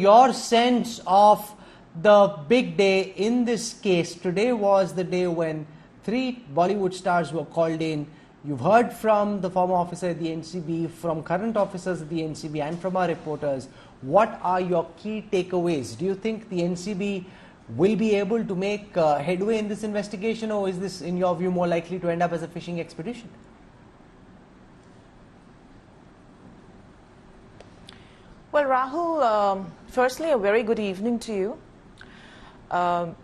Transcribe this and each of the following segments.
Your sense of the big day in this case. Today was the day when 3 Bollywood stars were called in. You've heard from the former officer at the NCB, from current officers at the NCB, and from our reporters. What are your key takeaways? Do you think the NCB will be able to make headway in this investigation, or is this, in your view, more likely to end up as a fishing expedition? Well, Rahul, firstly, a very good evening to you. Now,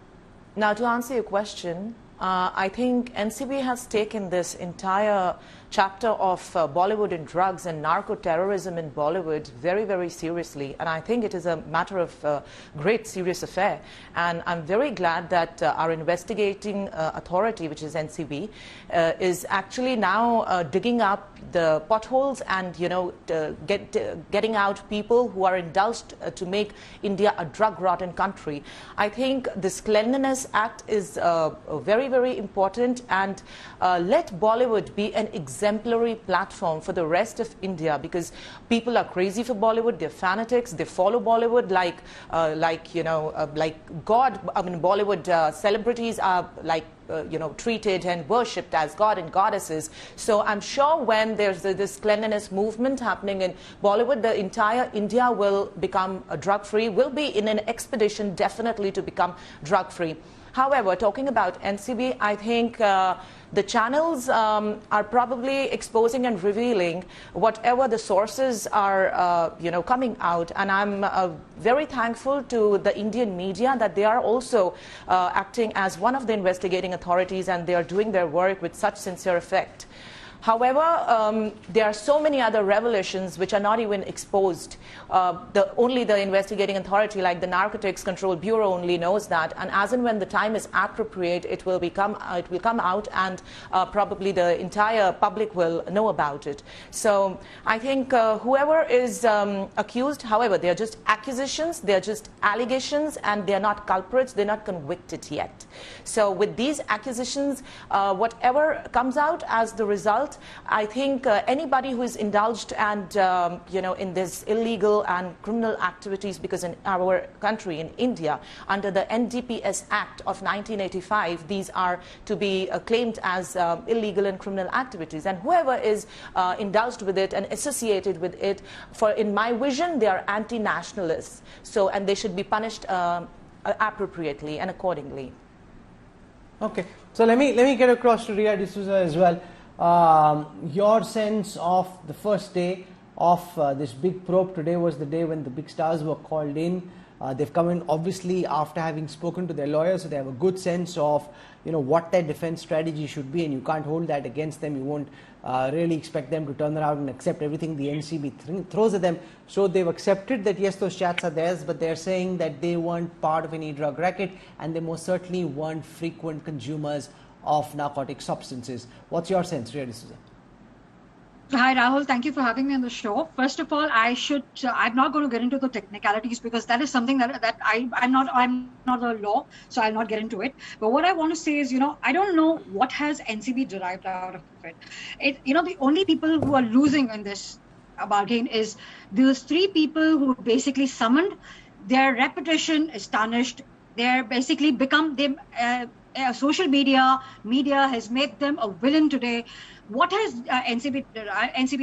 to answer your question, I think NCB has taken this entire chapter of Bollywood and drugs and narco-terrorism in Bollywood very, very seriously. And I think it is a matter of great serious affair. And I'm very glad that our investigating authority, which is NCB, is actually now digging up the potholes and, getting out people who are indulged to make India a drug-rotten country. I think this Cleanliness Act is very, very important, and let Bollywood be an exemplary platform for the rest of India, because people are crazy for Bollywood. They're fanatics. They follow Bollywood like God. I mean, Bollywood celebrities are like treated and worshipped as God and goddesses. So I'm sure when there's this cleanliness movement happening in Bollywood, the entire India will become drug-free, will be in an expedition definitely to become drug-free. However, talking about NCB, I think the channels are probably exposing and revealing whatever the sources are, coming out. And I'm very thankful to the Indian media that they are also acting as one of the investigating authorities, and they are doing their work with such sincere effect. However, there are so many other revelations which are not even exposed. Only the investigating authority, like the Narcotics Control Bureau, only knows that. And as and when the time is appropriate, it will come out, and probably the entire public will know about it. So I think whoever is accused, however, they are just accusations, they are just allegations, and they are not culprits, they're not convicted yet. So with these accusations, whatever comes out as the result, I think anybody who is indulged and in this illegal and criminal activities, because in our country, in India, under the NDPS Act of 1985, these are to be claimed as illegal and criminal activities. And whoever is indulged with it and associated with it, in my vision, they are anti-nationalists. So, and they should be punished appropriately and accordingly. Okay, so let me get across to Ria D'Souza as well. Your sense of the first day of this big probe. Today was the day when the big stars were called in. They've come in obviously after having spoken to their lawyers, so they have a good sense of what their defense strategy should be, and you can't hold that against them. You won't really expect them to turn around and accept everything the NCB throws at them. So they've accepted that yes, those chats are theirs, but they're saying that they weren't part of any drug racket, and they most certainly weren't frequent consumers of narcotic substances. What's your sense, Ria D'Souza? Hi, Rahul. Thank you for having me on the show. First of all, I'm not going to get into the technicalities, because that is something that I'm not a law, so I'll not get into it. But what I want to say is, I don't know what has NCB derived out of it. The only people who are losing in this bargain is those 3 people who basically summoned. Their reputation is tarnished. They're basically become them. Social media has made them a villain today. What has NCB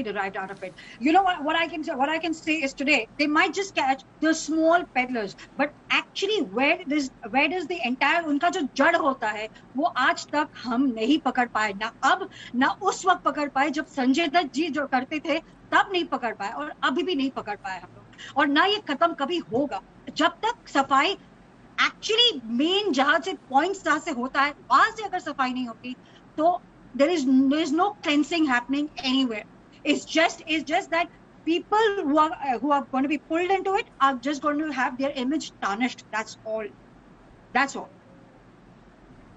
derived out of it? What I can say is, today they might just catch the small peddlers, but actually where does the entire उनका जो जड़ होता है, वो आज तक हम नहीं पकड़ पाए, ना अब ना उस वक्त पकड़ पाए जब संजय दत्त जी जो करते थे तब नहीं पकड़ पाए, और अभी भी नहीं पकड़ पाए हम लोग, और ना ये खत्म कभी होगा जब तक सफाई एक्चुअली मेन जहां से पॉइंट्स जहां से होता है वहां से अगर सफाई नहीं होती, तो there is no cleansing happening anywhere. It's just that people who are going to be pulled into it are just going to have their image tarnished. That's all.